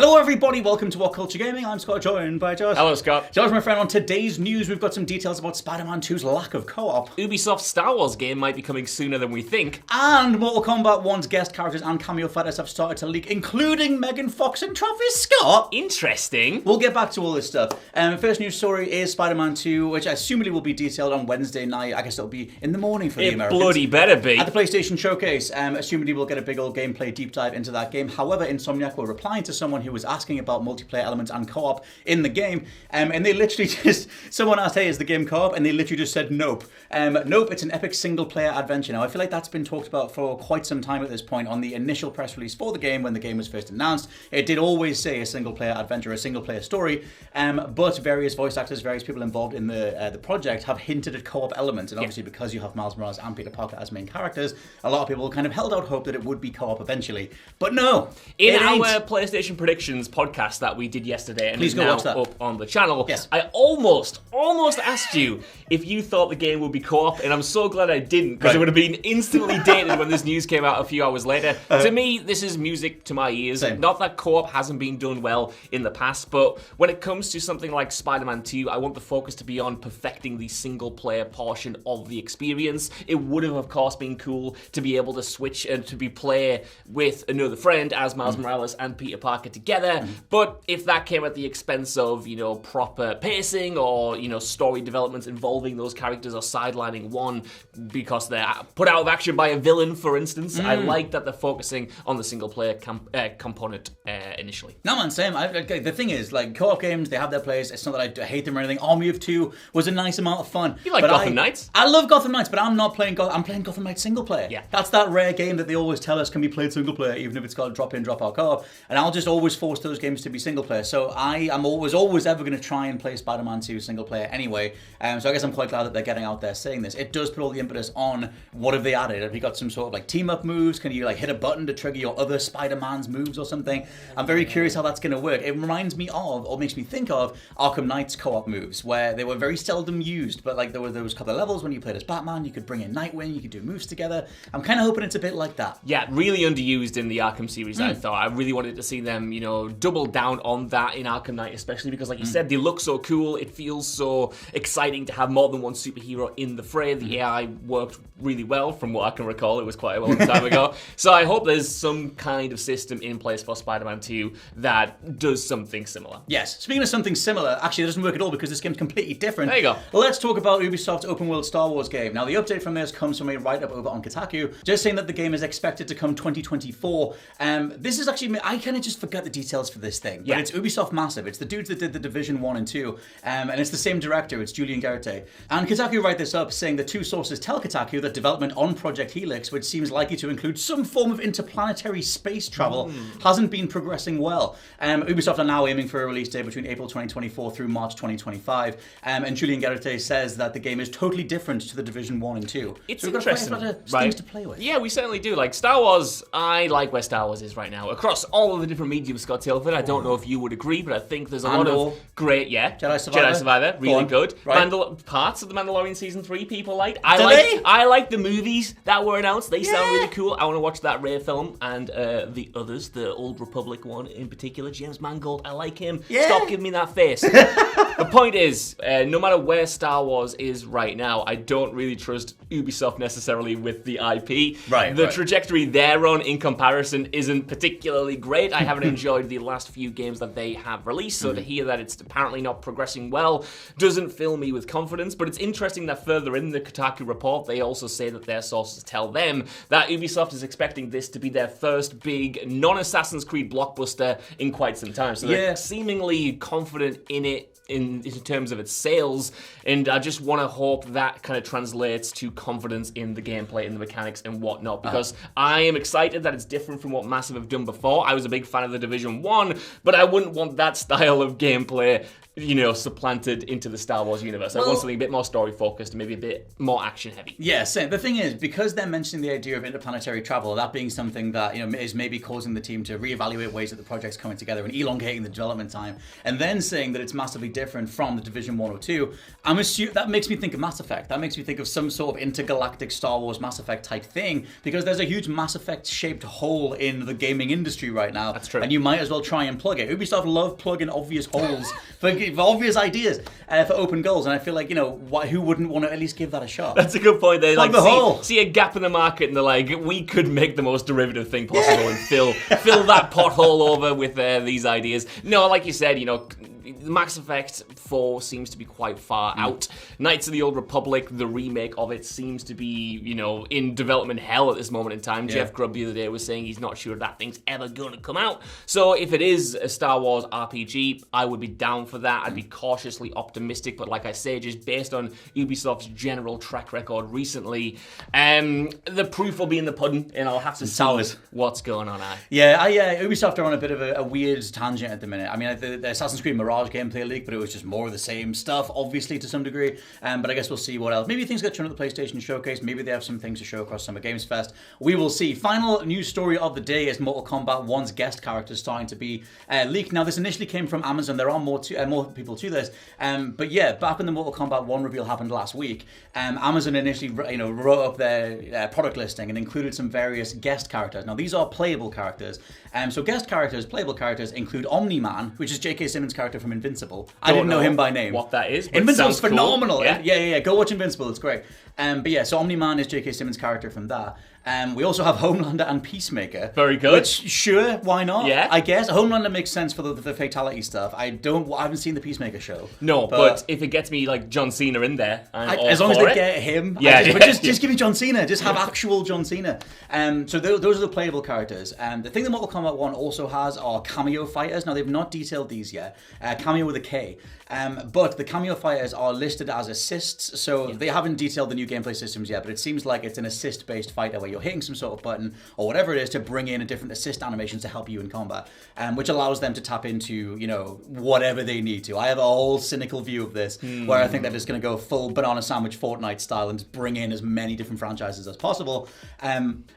Hello everybody, welcome to What Culture Gaming. I'm Scott, joined by Josh. Hello Scott. Josh, my friend, on today's news we've got some details about Spider-Man 2's lack of co-op. Ubisoft's Star Wars game might be coming sooner than we think. And Mortal Kombat 1's guest characters and Cameo Fighters have started to leak, including Megan Fox and Travis Scott. Interesting. We'll get back to all this stuff. First news story is Spider-Man 2, which assumably will be detailed on Wednesday night. I guess it'll be in the morning for the Americans. It bloody better be. At the PlayStation Showcase, assumedly we'll get a big old gameplay deep dive into that game. However, Insomniac were replying to someone who was asking about multiplayer elements and co-op in the game, and they literally just, someone asked, hey, is the game co-op? And they literally just said nope. Nope, it's an epic single-player adventure. Now, I feel like that's been talked about for quite some time at this point. On the initial press release for the game, when the game was first announced, it did always say a single-player adventure, a single-player story, but various voice actors, various people involved in the project have hinted at co-op elements, and obviously because you have Miles Morales and Peter Parker as main characters, a lot of people kind of held out hope that it would be co-op eventually, but no. In our PlayStation Predictions podcast that we did yesterday, and please is go now watch that up on the channel, yes. I almost asked you if you thought the game would be co-op, and I'm so glad I didn't, because it would have been instantly dated when this news came out a few hours later. To me, this is music to my ears. Same. Not that co-op hasn't been done well in the past, but when it comes to something like Spider-Man 2, I want the focus to be on perfecting the single-player portion of the experience. It would have, of course, been cool to be able to switch and to be play with another friend as Miles Morales and Peter Parker together, but if that came at the expense of, proper pacing or, story developments involving those characters or sidelining one because they're put out of action by a villain, for instance, I like that they're focusing on the single-player component initially. No, man, same. The thing is, like, co-op games, they have their place. It's not that I hate them or anything. Army of Two was a nice amount of fun. You like Gotham Knights? I love Gotham Knights, but I'm not playing I'm playing Gotham Knights single player. Yeah. That's that rare game that they always tell us can be played single player, even if it's got a drop-in, drop-out co-op. And I'll just always force those games to be single player. So I am always ever going to try and play Spider-Man 2 single player anyway. So I guess I'm quite glad that they're getting out there saying this. It does put all the impetus on what have they added. Have you got some sort of like team-up moves? Can you like hit a button to trigger your other Spider-Man's moves or something? I'm very curious how that's going to work. It reminds me of, or makes me think of, Arkham Knight's co-op moves, where they were very seldom used, but like there was a couple of levels when you played as Batman, you could bring in Nightwing, you could do moves together. I'm kind of hoping it's a bit like that. Yeah, really underused in the Arkham series, I thought. I really wanted to see them, double down on that in Arkham Knight, especially because, like you said, they look so cool. It feels so exciting to have more than one superhero in the fray. The AI worked really well, from what I can recall. It was quite a long time ago. So I hope there's some kind of system in place for Spider-Man 2 that does something similar. Yes. Speaking of something similar, actually it doesn't work at all because this game's completely different. There you go. Let's talk about Ubisoft's open world Star Wars game. Now the update from this comes from a write-up over on Kotaku, just saying that the game is expected to come 2024. This is actually, I kind of just forgot the details for this thing, but it's Ubisoft Massive. It's the dudes that did the Division 1 and 2, and it's the same director, it's Julian Garrett. And Kotaku write this up saying the two sources tell Kotaku that development on Project Helix, which seems likely to include some form of interplanetary space travel, hasn't been progressing well. Ubisoft are now aiming for a release date between April 2024 through March 2025, and Julian Garrett says that the game is totally different to the Division 1 and 2. It's so we've interesting, got things to play with. Yeah, we certainly do. Like Star Wars, I like where Star Wars is right now. Across all of the different mediums, Scott Tilford, I don't know if you would agree, but I think there's a lot of great, Jedi Survivor, really good. Right. Parts of the Mandalorian Season 3 people liked. I like the movies that were announced. They sound really cool. I want to watch that Rey film and the others, the Old Republic one in particular. James Mangold, I like him. Yeah. Stop giving me that face. The point is, no matter where Star Wars is right now, I don't really trust Ubisoft necessarily with the IP. The trajectory they're on in comparison isn't particularly great. I haven't enjoyed the last few games that they have released, so to hear that it's apparently not progressing well doesn't fill me with confidence. But it's interesting that further in the Kotaku report, they also say that their sources tell them that Ubisoft is expecting this to be their first big non-Assassin's Creed blockbuster in quite some time. So they're seemingly confident in it in terms of its sales, and I just want to hope that kind of translates to confidence in the gameplay and the mechanics and whatnot, because I am excited that it's different from what Massive have done before. I was a big fan of the Division 1, but I wouldn't want that style of gameplay supplanted into the Star Wars universe. I want something a bit more story-focused and maybe a bit more action-heavy. Yeah, same. The thing is, because they're mentioning the idea of interplanetary travel, that being something that is maybe causing the team to reevaluate ways that the project's coming together and elongating the development time, and then saying that it's massively different different from the Division 1 or 2. That makes me think of Mass Effect. That makes me think of some sort of intergalactic Star Wars Mass Effect type thing, because there's a huge Mass Effect shaped hole in the gaming industry right now. That's true. And you might as well try and plug it. Ubisoft love plugging obvious holes for obvious ideas for open goals, and I feel like, who wouldn't want to at least give that a shot? That's a good point. They Plug the hole. See a gap in the market, and they're like, we could make the most derivative thing possible and fill that pothole over with these ideas. No, like you said, Mass Effect 4 seems to be quite far out. Knights of the Old Republic, the remake of it, seems to be, in development hell at this moment in time. Jeff Grubb the other day was saying he's not sure that thing's ever going to come out. So if it is a Star Wars RPG, I would be down for that. I'd be cautiously optimistic, but like I say, just based on Ubisoft's general track record recently, the proof will be in the pudding, and I'll have to see what's going on. Ubisoft are on a bit of a weird tangent at the minute. I mean, the Assassin's Creed Mirage gameplay leak, but it was just more of the same stuff, obviously, to some degree. But I guess we'll see what else. Maybe things get shown at the PlayStation Showcase. Maybe they have some things to show across Summer Games Fest. We will see. Final news story of the day is Mortal Kombat 1's guest characters starting to be leaked. Now, this initially came from Amazon. There are more people to this. But yeah, back when the Mortal Kombat 1 reveal happened last week, Amazon initially wrote up their product listing and included some various guest characters. Now, these are playable characters. So guest characters, playable characters, include Omni-Man, which is J.K. Simmons' character from Invincible. I didn't know him by name. What that is, but Invincible's phenomenal. Cool. Yeah. Go watch Invincible. It's great. So Omni-Man is J.K. Simmons' character from that. We also have Homelander and Peacemaker. Very good. Which, sure, why not? Yeah. I guess Homelander makes sense for the fatality stuff. I haven't seen the Peacemaker show. No, but if it gets me like John Cena in there, as long as they get him. Just give me John Cena. Just have actual John Cena. So those are the playable characters. The thing that Mortal Kombat 1 also has are Cameo Fighters. Now, they've not detailed these yet. Cameo with a K. But the Cameo Fighters are listed as assists, so they haven't detailed the new gameplay systems yet, but it seems like it's an assist-based fighter where you're hitting some sort of button or whatever it is to bring in a different assist animations to help you in combat, which allows them to tap into, whatever they need to. I have a whole cynical view of this where I think they're just going to go full banana sandwich Fortnite style and just bring in as many different franchises as possible.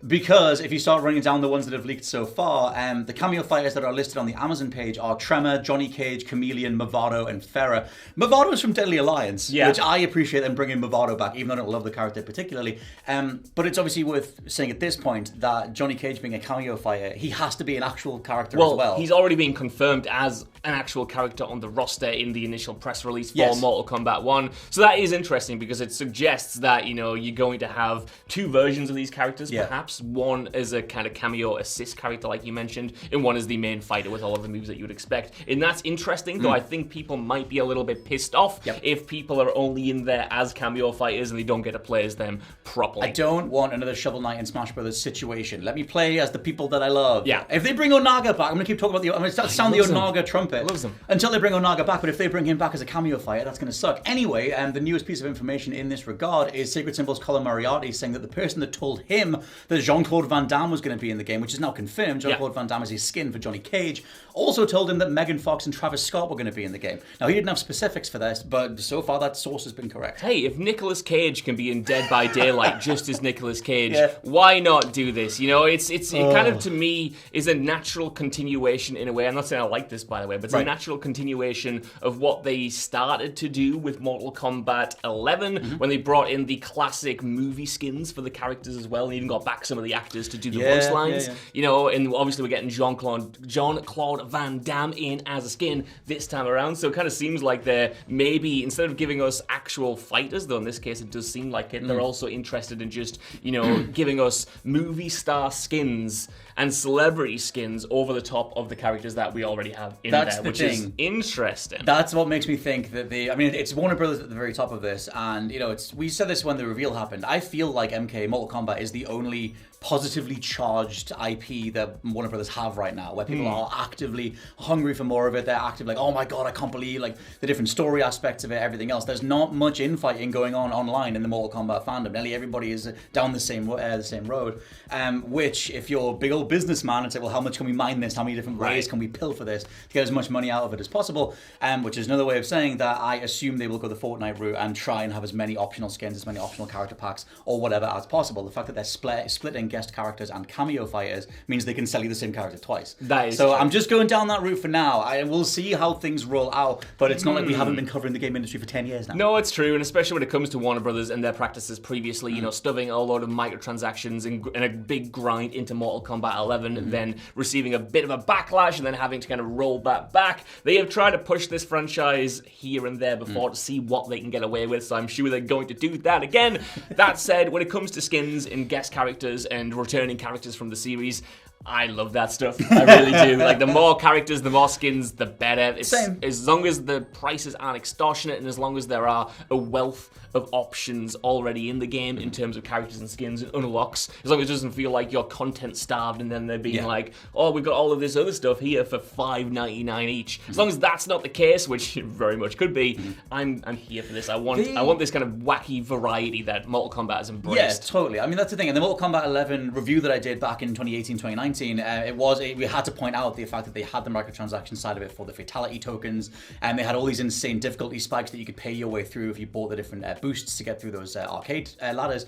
Because if you start running down the ones that have leaked so far, the Cameo Fighters that are listed on the Amazon page are Tremor, Johnny Cage, Chameleon, Movado, and Farah. Movado is from Deadly Alliance, which I appreciate them bringing Movado back, even though I don't love the character particularly. But it's obviously worth saying at this point that Johnny Cage being a cameo fighter, he has to be an actual character as well. He's already been confirmed as an actual character on the roster in the initial press release for Mortal Kombat 1. So that is interesting because it suggests that, you're going to have two versions of these characters, perhaps. One is a kind of cameo assist character, like you mentioned, and one is the main fighter with all of the moves that you would expect. And that's interesting, though I think people might be a little bit pissed off if people are only in there as cameo fighters and they don't get to play as them properly. I don't want another Shovel Knight and Smash Brothers situation. Let me play as the people that I love. Yeah. If they bring Onaga back, I'm going to keep talking about I'm going to sound the Onaga trumpet. Loves him. Until they bring Onaga back, but if they bring him back as a cameo fighter, that's going to suck. Anyway, the newest piece of information in this regard is Sacred Symbols Colin Moriarty saying that the person that told him that Jean-Claude Van Damme was going to be in the game, which is now confirmed, Jean-Claude Van Damme is his skin for Johnny Cage, also told him that Megan Fox and Travis Scott were going to be in the game. Now, he didn't have specifics for this, but so far that source has been correct. Hey, if Nicolas Cage can be in Dead by Daylight just as Nicolas Cage, why not do this? It kind of, to me, is a natural continuation in a way. I'm not saying I like this, by the way, but it's a natural continuation of what they started to do with Mortal Kombat 11 when they brought in the classic movie skins for the characters as well, and even got back some of the actors to do the voice lines. And obviously we're getting Jean-Claude Van Damme in as a skin this time around, so it kind of seems like they're maybe, instead of giving us actual fighters, though in this case it does seem like it, they're also interested in just, giving us movie star skins and celebrity skins over the top of the characters that we already have in there, which is interesting. That's what makes me think that it's Warner Brothers at the very top of this, and we said this when the reveal happened. I feel like Mortal Kombat is the only positively charged IP that Warner Brothers have right now, where people are actively hungry for more of it. They're actively like, oh my god, I can't believe the different story aspects of it, everything else. There's not much infighting going on online in the Mortal Kombat fandom. Nearly everybody is down the same road. Which, if you're a big old businessman and say, well, how much can we mine this? How many different ways can we pilfer this to get as much money out of it as possible? Which is another way of saying that I assume they will go the Fortnite route and try and have as many optional skins, as many optional character packs, or whatever as possible. The fact that they're splitting guest characters and Cameo Fighters means they can sell you the same character twice. That is so true. I'm just going down that route for now. I will see how things roll out, but it's not like we haven't been covering the game industry for 10 years now. No, it's true, and especially when it comes to Warner Brothers and their practices previously, you know, stuffing a load of microtransactions and a big grind into Mortal Kombat 11, then receiving a bit of a backlash and then having to kind of roll that back. They have tried to push this franchise here and there before to see what they can get away with, so I'm sure they're going to do that again. That said, when it comes to skins and guest characters and returning characters from the series, I love that stuff. I really do. Like, the more characters, the more skins, the better. Same. As long as the prices aren't extortionate and as long as there are a wealth of options already in the game in terms of characters and skins and unlocks, as long as it doesn't feel like you're content starved and then they're being like, oh, we've got all of this other stuff here for $5.99 each. As long as that's not the case, which it very much could be, I'm here for this. I want this kind of wacky variety that Mortal Kombat has embraced. Yeah, totally. I mean, that's the thing. In the Mortal Kombat 11 review that I did back in 2018, 2019, we had to point out the fact that they had the microtransaction side of it for the fatality tokens, and they had all these insane difficulty spikes that you could pay your way through if you bought the different boosts to get through those arcade ladders.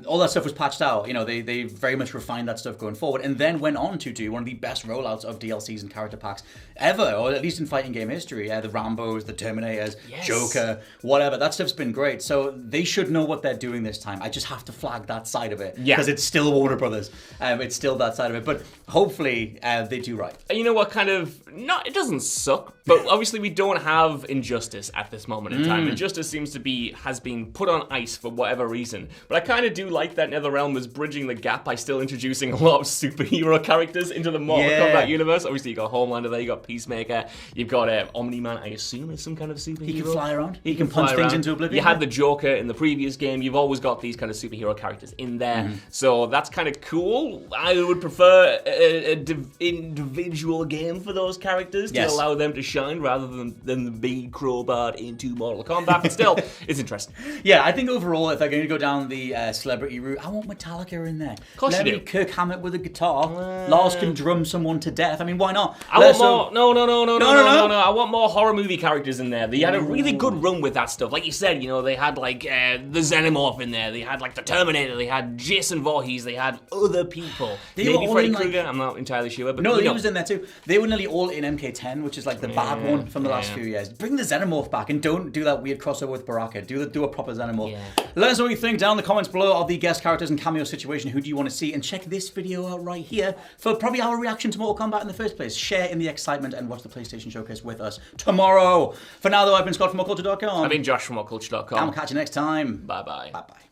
All that stuff was patched out. You know, they very much refined that stuff going forward, and then went on to do one of the best rollouts of DLCs and character packs ever, or at least in fighting game history. The Rambos, the Terminators, Joker, whatever. That stuff's been great. So they should know what they're doing this time. I just have to flag that side of it because it's still Warner Brothers. It's still that side of it. But hopefully they do right. You know what, it doesn't suck, but obviously we don't have Injustice at this moment in time. Injustice has been put on ice for whatever reason. But I kind of do like that NetherRealm is bridging the gap by still introducing a lot of superhero characters into the Mortal Kombat universe. Obviously you got Homelander there, you got Peacemaker, you've got Omni-Man, I assume is some kind of superhero. He can fly around. He can punch things into oblivion. You had the Joker in the previous game. You've always got these kind of superhero characters in there. So that's kind of cool. I would prefer an individual game for those characters to allow them to shine rather than being crowbarred into Mortal Kombat. But still, it's interesting. Yeah, I think overall, if they're going to go down the celebrity route, I want Metallica in there. Of course Let you me do. Kirk Hammett with a guitar. Lars can drum someone to death. I mean, why not? I want more. No. I want more horror movie characters in there. They had a really good run with that stuff. Like you said, you know, they had like the Xenomorph in there. They had like the Terminator. They had Jason Voorhees. They had other people. Maybe Freddy Krueger. I'm not entirely sure. But he was in there too. They were nearly all in MK10, which is like the bad one from the last few years. Bring the Xenomorph back and don't do that weird crossover with Baraka. Do a proper Xenomorph. Let us know what you think down in the comments below of the guest characters and cameo situation. Who do you want to see? And check this video out right here for probably our reaction to Mortal Kombat in the first place. Share in the excitement and watch the PlayStation Showcase with us tomorrow. For now, though, I've been Scott from WhatCulture.com. I've been Josh from WhatCulture.com. And we'll catch you next time. Bye-bye. Bye-bye.